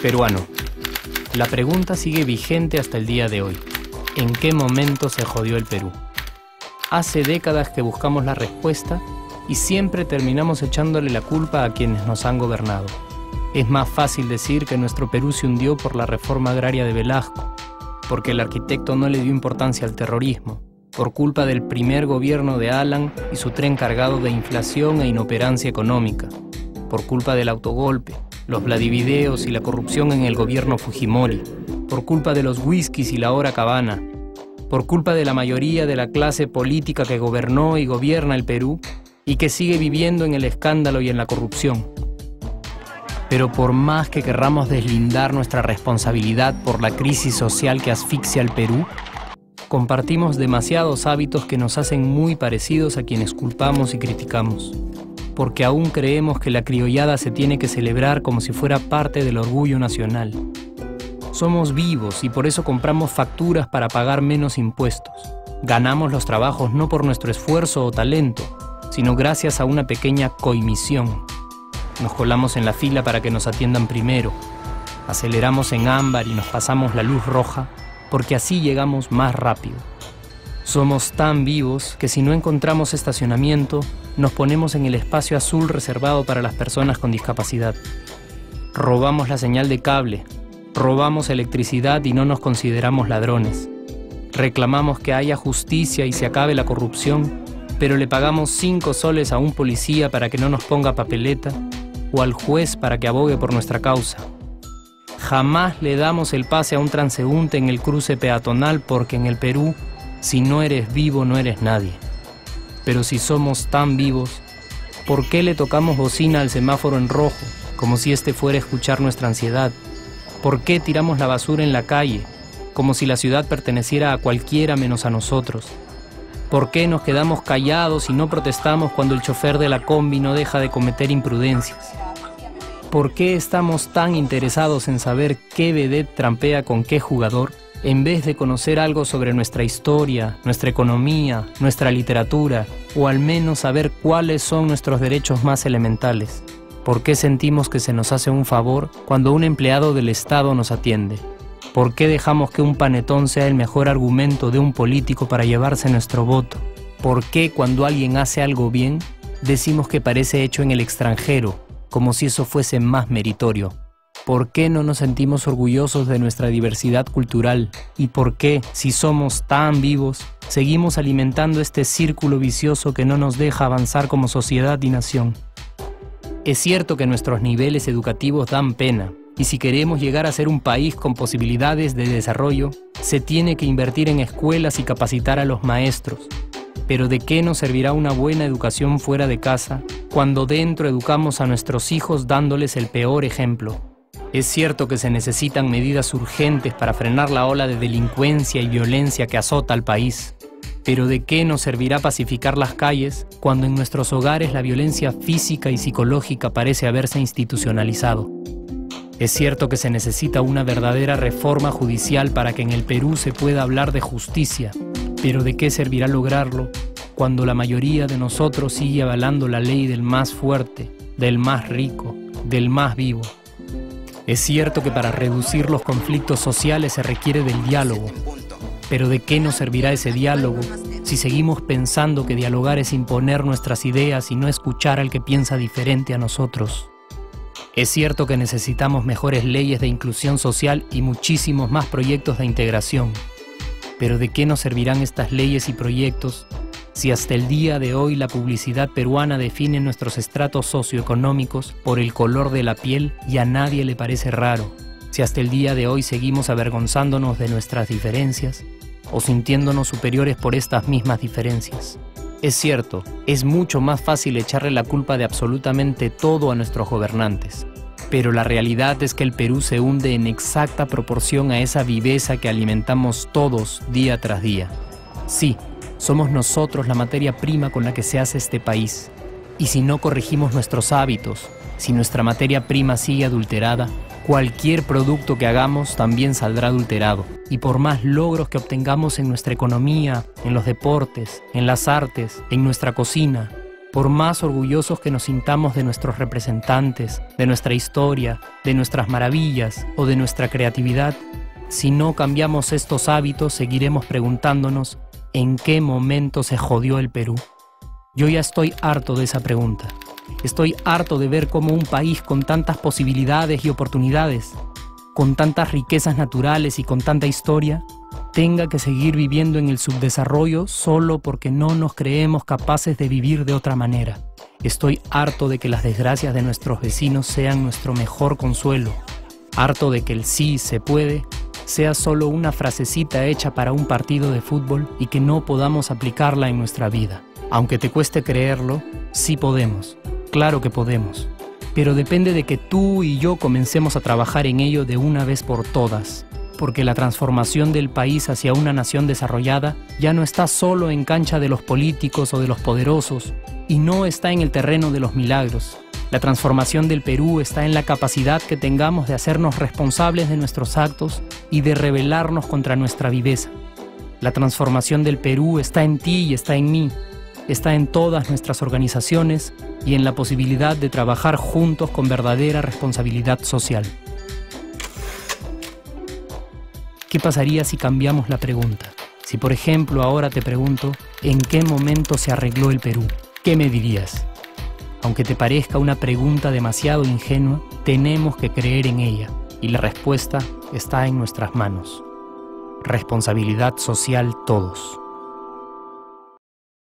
Peruano. La pregunta sigue vigente hasta el día de hoy. ¿En qué momento se jodió el Perú? Hace décadas que buscamos la respuesta y siempre terminamos echándole la culpa a quienes nos han gobernado. Es más fácil decir que nuestro Perú se hundió por la reforma agraria de Velasco, porque el arquitecto no le dio importancia al terrorismo, por culpa del primer gobierno de Alan y su tren cargado de inflación e inoperancia económica, por culpa del autogolpe, los Vladivideos y la corrupción en el gobierno Fujimori, por culpa de los whiskies y la hora cabana, por culpa de la mayoría de la clase política que gobernó y gobierna el Perú y que sigue viviendo en el escándalo y en la corrupción. Pero por más que querramos deslindar nuestra responsabilidad por la crisis social que asfixia al Perú, compartimos demasiados hábitos que nos hacen muy parecidos a quienes culpamos y criticamos, porque aún creemos que la criollada se tiene que celebrar como si fuera parte del orgullo nacional. Somos vivos y por eso compramos facturas para pagar menos impuestos. Ganamos los trabajos no por nuestro esfuerzo o talento, sino gracias a una pequeña coimisión. Nos colamos en la fila para que nos atiendan primero. Aceleramos en ámbar y nos pasamos la luz roja, porque así llegamos más rápido. Somos tan vivos que si no encontramos estacionamiento, nos ponemos en el espacio azul reservado para las personas con discapacidad. Robamos la señal de cable, robamos electricidad y no nos consideramos ladrones. Reclamamos que haya justicia y se acabe la corrupción, pero le pagamos 5 soles a un policía para que no nos ponga papeleta o al juez para que abogue por nuestra causa. Jamás le damos el pase a un transeúnte en el cruce peatonal porque en el Perú, si no eres vivo, no eres nadie. Pero si somos tan vivos, ¿por qué le tocamos bocina al semáforo en rojo, como si este fuera a escuchar nuestra ansiedad? ¿Por qué tiramos la basura en la calle, como si la ciudad perteneciera a cualquiera menos a nosotros? ¿Por qué nos quedamos callados y no protestamos cuando el chofer de la combi no deja de cometer imprudencias? ¿Por qué estamos tan interesados en saber qué vedette trampea con qué jugador, en vez de conocer algo sobre nuestra historia, nuestra economía, nuestra literatura, o al menos saber cuáles son nuestros derechos más elementales? ¿Por qué sentimos que se nos hace un favor cuando un empleado del Estado nos atiende? ¿Por qué dejamos que un panetón sea el mejor argumento de un político para llevarse nuestro voto? ¿Por qué cuando alguien hace algo bien, decimos que parece hecho en el extranjero, como si eso fuese más meritorio? ¿Por qué no nos sentimos orgullosos de nuestra diversidad cultural? ¿Y por qué, si somos tan vivos, seguimos alimentando este círculo vicioso que no nos deja avanzar como sociedad y nación? Es cierto que nuestros niveles educativos dan pena, y si queremos llegar a ser un país con posibilidades de desarrollo, se tiene que invertir en escuelas y capacitar a los maestros. Pero ¿de qué nos servirá una buena educación fuera de casa cuando dentro educamos a nuestros hijos dándoles el peor ejemplo? Es cierto que se necesitan medidas urgentes para frenar la ola de delincuencia y violencia que azota al país. Pero ¿de qué nos servirá pacificar las calles cuando en nuestros hogares la violencia física y psicológica parece haberse institucionalizado? Es cierto que se necesita una verdadera reforma judicial para que en el Perú se pueda hablar de justicia, pero ¿de qué servirá lograrlo cuando la mayoría de nosotros sigue avalando la ley del más fuerte, del más rico, del más vivo? Es cierto que para reducir los conflictos sociales se requiere del diálogo, pero ¿de qué nos servirá ese diálogo si seguimos pensando que dialogar es imponer nuestras ideas y no escuchar al que piensa diferente a nosotros? Es cierto que necesitamos mejores leyes de inclusión social y muchísimos más proyectos de integración. Pero ¿de qué nos servirán estas leyes y proyectos si hasta el día de hoy la publicidad peruana define nuestros estratos socioeconómicos por el color de la piel y a nadie le parece raro? Si hasta el día de hoy seguimos avergonzándonos de nuestras diferencias o sintiéndonos superiores por estas mismas diferencias. Es cierto, es mucho más fácil echarle la culpa de absolutamente todo a nuestros gobernantes. Pero la realidad es que el Perú se hunde en exacta proporción a esa viveza que alimentamos todos día tras día. Sí, somos nosotros la materia prima con la que se hace este país. Y si no corregimos nuestros hábitos, si nuestra materia prima sigue adulterada, Cualquier producto que hagamos también saldrá adulterado. Y por más logros que obtengamos en nuestra economía, en los deportes, en las artes, en nuestra cocina, por más orgullosos que nos sintamos de nuestros representantes, de nuestra historia, de nuestras maravillas o de nuestra creatividad, si no cambiamos estos hábitos, seguiremos preguntándonos ¿en qué momento se jodió el Perú? Yo ya estoy harto de esa pregunta. Estoy harto de ver cómo un país con tantas posibilidades y oportunidades, con tantas riquezas naturales y con tanta historia, tenga que seguir viviendo en el subdesarrollo solo porque no nos creemos capaces de vivir de otra manera. Estoy harto de que las desgracias de nuestros vecinos sean nuestro mejor consuelo. Harto de que el sí se puede sea solo una frasecita hecha para un partido de fútbol y que no podamos aplicarla en nuestra vida. Aunque te cueste creerlo, sí podemos. Claro que podemos. Pero depende de que tú y yo comencemos a trabajar en ello de una vez por todas. Porque la transformación del país hacia una nación desarrollada ya no está solo en cancha de los políticos o de los poderosos, y no está en el terreno de los milagros. La transformación del Perú está en la capacidad que tengamos de hacernos responsables de nuestros actos y de rebelarnos contra nuestra viveza. La transformación del Perú está en ti y está en mí. Está en todas nuestras organizaciones y en la posibilidad de trabajar juntos con verdadera responsabilidad social. ¿Qué pasaría si cambiamos la pregunta? Si, por ejemplo, ahora te pregunto, ¿en qué momento se arregló el Perú? ¿Qué me dirías? Aunque te parezca una pregunta demasiado ingenua, tenemos que creer en ella, y la respuesta está en nuestras manos. Responsabilidad social todos.